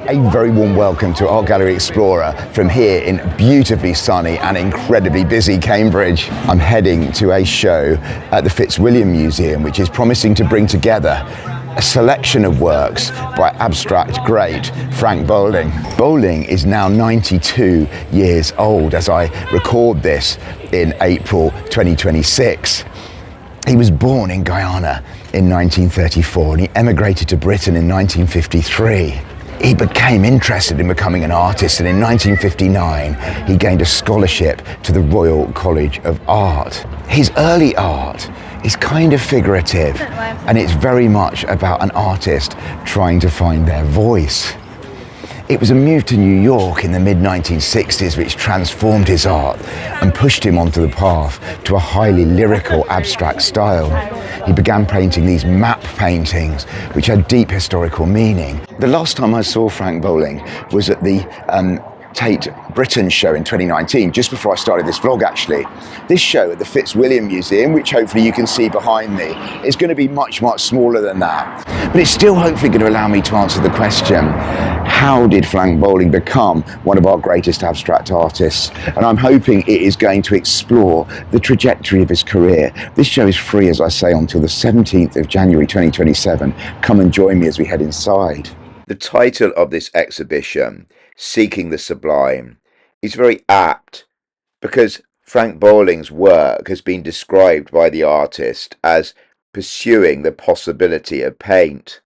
A very warm welcome to Art Gallery Explorer from here in beautifully sunny and incredibly busy Cambridge. I'm heading to a show at the Fitzwilliam Museum, which is promising to bring together a selection of works by abstract great Frank Bowling. Bowling is now 92 years old as I record this in April 2026. He was born in Guyana in 1934 and he emigrated to Britain in 1953. He became interested in becoming an artist, and in 1959 he gained a scholarship to the Royal College of Art. His early art is kind of figurative, and it's very much about an artist trying to find their voice. It was a move to New York in the mid-1960s which transformed his art and pushed him onto the path to a highly lyrical abstract style. He began painting these map paintings which had deep historical meaning. The last time I saw Frank Bowling was at the Tate Britain show in 2019, just before I started this vlog actually. This show at the Fitzwilliam Museum, which hopefully you can see behind me, is going to be much, much smaller than that. But it's still hopefully going to allow me to answer the question, how did Frank Bowling become one of our greatest abstract artists? And I'm hoping it is going to explore the trajectory of his career. This show is free, as I say, until the 17th of January 2027. Come and join me as we head inside. The title of this exhibition, Seeking the Sublime, is very apt because Frank Bowling's work has been described by the artist as pursuing the possibility of paint.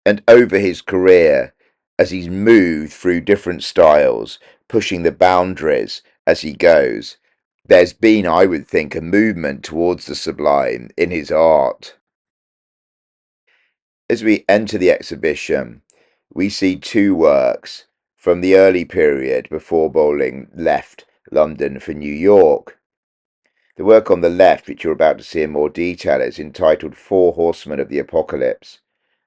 And over his career, as he's moved through different styles, pushing the boundaries as he goes, there's been, I would think, a movement towards the sublime in his art. As we enter the exhibition, we see two works from the early period before Bowling left London for New York. The work on the left, which you're about to see in more detail, is entitled Four Horsemen of the Apocalypse,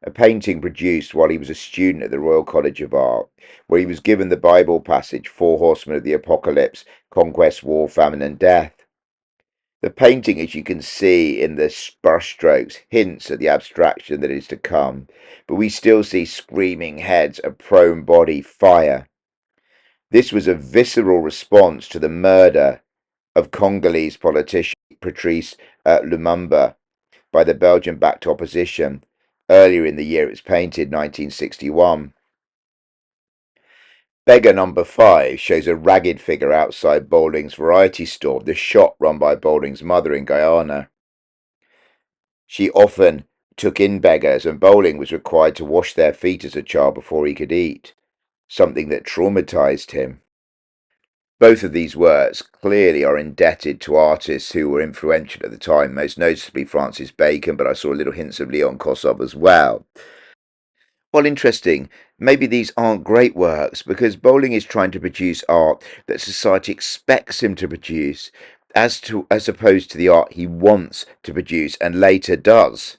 a painting produced while he was a student at the Royal College of Art, where he was given the Bible passage, Four Horsemen of the Apocalypse, Conquest, War, Famine and Death. The painting, as you can see in the brushstrokes, hints at the abstraction that is to come, but we still see screaming heads, a prone body, fire. This was a visceral response to the murder of Congolese politician Patrice Lumumba by the Belgian-backed opposition. Earlier in the year it was painted, 1961. Beggar number 5 shows a ragged figure outside Bowling's variety store, the shop run by Bowling's mother in Guyana. She often took in beggars, and Bowling was required to wash their feet as a child before he could eat, something that traumatized him. Both of these works clearly are indebted to artists who were influential at the time, most noticeably Francis Bacon, but I saw little hints of Leon Kossoff as well. Well, interesting, maybe these aren't great works because Bowling is trying to produce art that society expects him to produce, as opposed to the art he wants to produce and later does.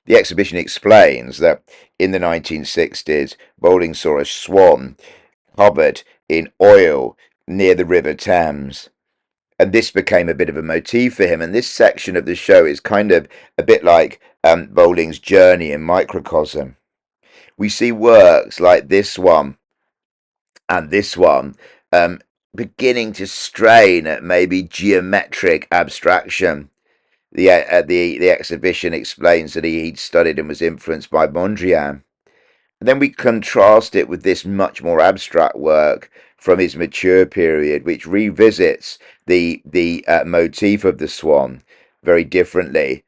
The exhibition explains that in the 1960s, Bowling saw a swan covered in oil near the River Thames. And this became a bit of a motif for him. And this section of the show is kind of a bit like Bowling's journey in microcosm. We see works like this one and this one beginning to strain at maybe geometric abstraction. The exhibition explains that he'd studied and was influenced by Mondrian. And then we contrast it with this much more abstract work from his mature period, which revisits the motif of the swan very differently.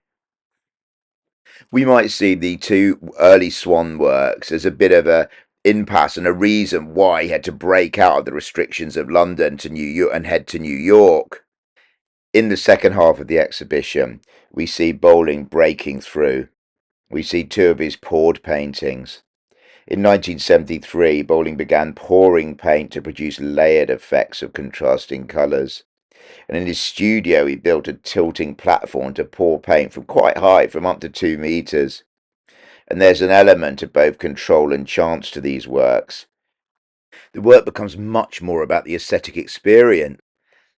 We might see the two early swan works as a bit of a impasse and a reason why he had to break out of the restrictions of London to New York and head to New York. In the second half of the exhibition, we see Bowling breaking through. We see two of his poured paintings. In 1973, Bowling began pouring paint to produce layered effects of contrasting colours. And in his studio, he built a tilting platform to pour paint from quite high, from up to 2 meters. And there's an element of both control and chance to these works. The work becomes much more about the aesthetic experience.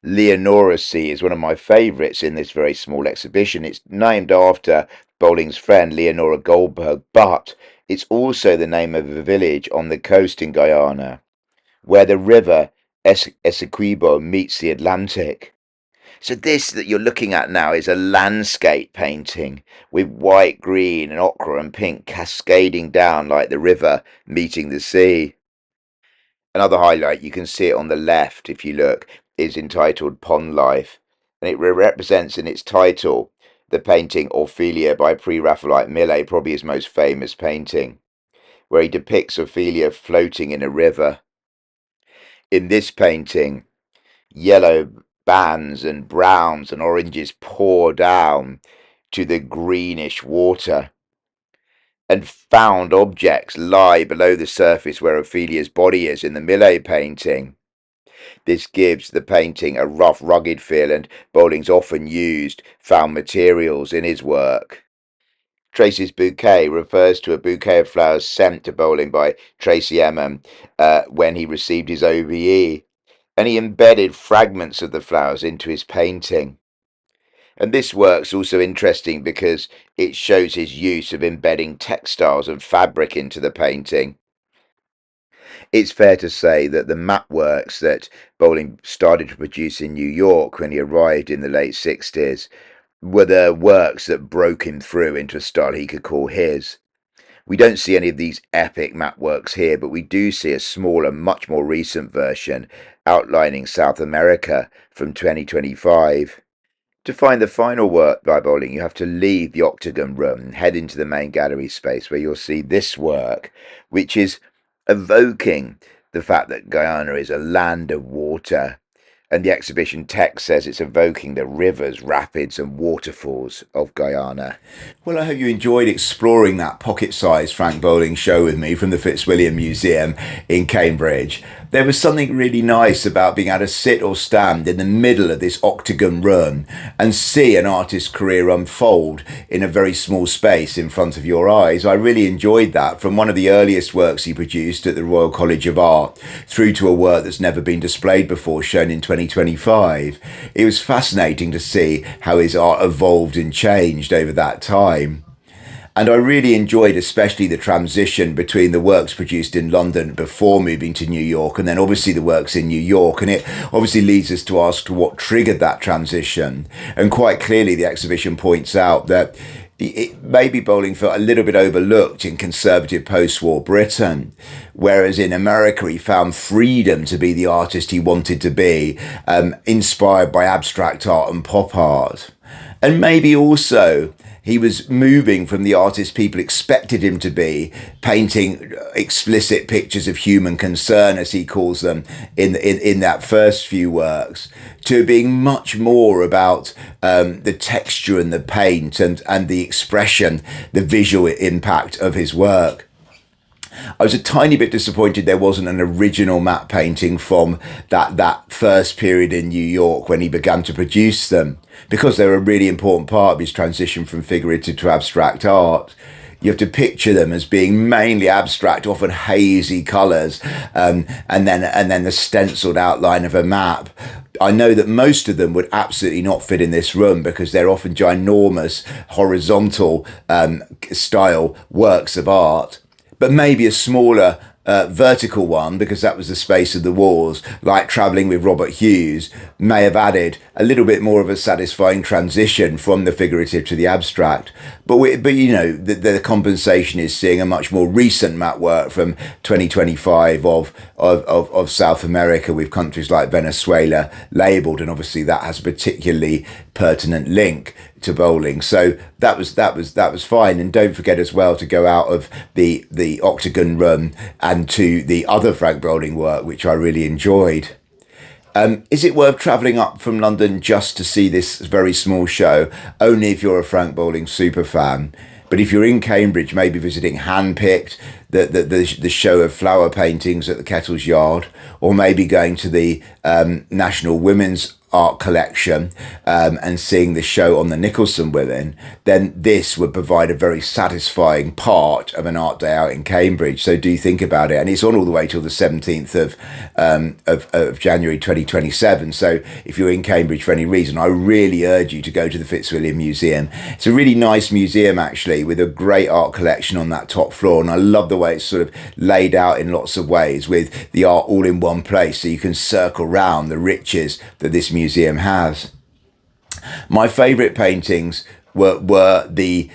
Leonora Sea is one of my favourites in this very small exhibition. It's named after Bowling's friend Leonora Goldberg, but It's also the name of a village on the coast in Guyana, where the river Essequibo meets the Atlantic. So this that you're looking at now is a landscape painting with white, green, and ochre and pink cascading down like the river meeting the sea. Another highlight, you can see it on the left if you look, is entitled Pond Life, and it represents in its title the painting Ophelia by Pre-Raphaelite Millet, probably his most famous painting, where he depicts Ophelia floating in a river. In this painting, yellow bands and browns and oranges pour down to the greenish water, and found objects lie below the surface where Ophelia's body is in the Millet painting. This gives the painting a rough, rugged feel, and Bowling's often used found materials in his work. Tracy's bouquet refers to a bouquet of flowers sent to Bowling by Tracy Emin when he received his OBE, and he embedded fragments of the flowers into his painting. And this work's also interesting because it shows his use of embedding textiles and fabric into the painting. It's fair to say that the map works that Bowling started to produce in New York when he arrived in the late 60s were the works that broke him through into a style he could call his. We don't see any of these epic map works here, but we do see a smaller, much more recent version outlining South America from 2025. To find the final work by Bowling, you have to leave the Octagon Room and head into the main gallery space where you'll see this work, which is evoking the fact that Guyana is a land of water. And the exhibition text says it's evoking the rivers, rapids, and waterfalls of Guyana. Well, I hope you enjoyed exploring that pocket-sized Frank Bowling show with me from the Fitzwilliam Museum in Cambridge. There was something really nice about being able to sit or stand in the middle of this octagon room and see an artist's career unfold in a very small space in front of your eyes. I really enjoyed that, from one of the earliest works he produced at the Royal College of Art through to a work that's never been displayed before, shown in 2025. It was fascinating to see how his art evolved and changed over that time. And I really enjoyed especially the transition between the works produced in London before moving to New York and then obviously the works in New York. And it obviously leads us to ask what triggered that transition. And quite clearly the exhibition points out that maybe Bowling felt a little bit overlooked in conservative post-war Britain, whereas in America he found freedom to be the artist he wanted to be, inspired by abstract art and pop art. And maybe also he was moving from the artist people expected him to be, painting explicit pictures of human concern, as he calls them, in that first few works, to being much more about the texture and the paint and the expression, the visual impact of his work. I was a tiny bit disappointed there wasn't an original matte painting from that first period in New York when he began to produce them, because they're a really important part of his transition from figurative to abstract art. You have to picture them as being mainly abstract, often hazy colours, and then the stenciled outline of a map. I know that most of them would absolutely not fit in this room because they're often ginormous, horizontal style works of art. But maybe a smaller vertical one, because that was the space of the walls, like Travelling with Robert Hughes, may have added a little bit more of a satisfying transition from the figurative to the abstract. But you know, the compensation is seeing a much more recent matte work from 2025 of South America, with countries like Venezuela labelled, and obviously that has a particularly pertinent link to Bowling. So that was fine. And don't forget as well to go out of the Octagon Room and to the other Frank Bowling work, which I really enjoyed. Is it worth travelling up from London just to see this very small show? Only if you're a Frank Bowling super fan. But if you're in Cambridge, maybe visiting Handpicked, the show of flower paintings at the Kettle's Yard, or maybe going to the National Women's art collection and seeing the show on the Nicholson women, then this would provide a very satisfying part of an art day out in Cambridge. So do think about it. And it's on all the way till the 17th of January 2027. So if you're in Cambridge for any reason, I really urge you to go to the Fitzwilliam Museum. It's a really nice museum, actually, with a great art collection on that top floor. And I love the way it's sort of laid out in lots of ways, with the art all in one place, so you can circle round the riches that this museum has. My favourite paintings were the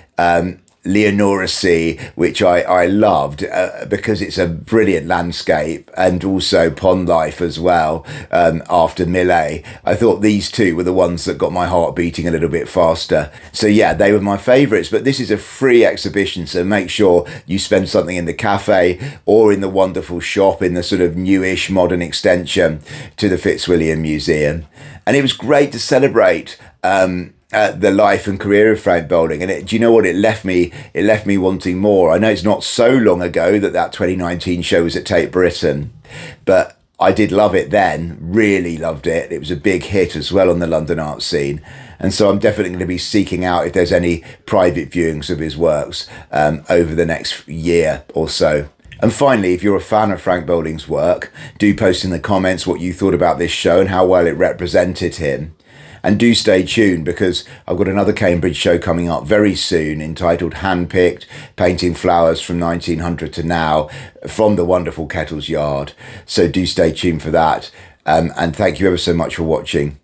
Leonora Sea, which I loved because it's a brilliant landscape, and also pond life as well, after Millet. I thought these two were the ones that got my heart beating a little bit faster. So yeah, they were my favourites, but this is a free exhibition, so make sure you spend something in the cafe or in the wonderful shop in the sort of newish modern extension to the Fitzwilliam Museum. And it was great to celebrate the life and career of Frank Bowling, and do you know what, it left me wanting more. I know it's not so long ago that 2019 show was at Tate Britain, but I did love it then, really loved it. It was a big hit as well on the London art scene, and so I'm definitely going to be seeking out if there's any private viewings of his works over the next year or so. And finally, if you're a fan of Frank Bowling's work, do post in the comments what you thought about this show and how well it represented him. And do stay tuned, because I've got another Cambridge show coming up very soon entitled Handpicked, Painting Flowers from 1900 to Now from the wonderful Kettle's Yard. So do stay tuned for that. And thank you ever so much for watching.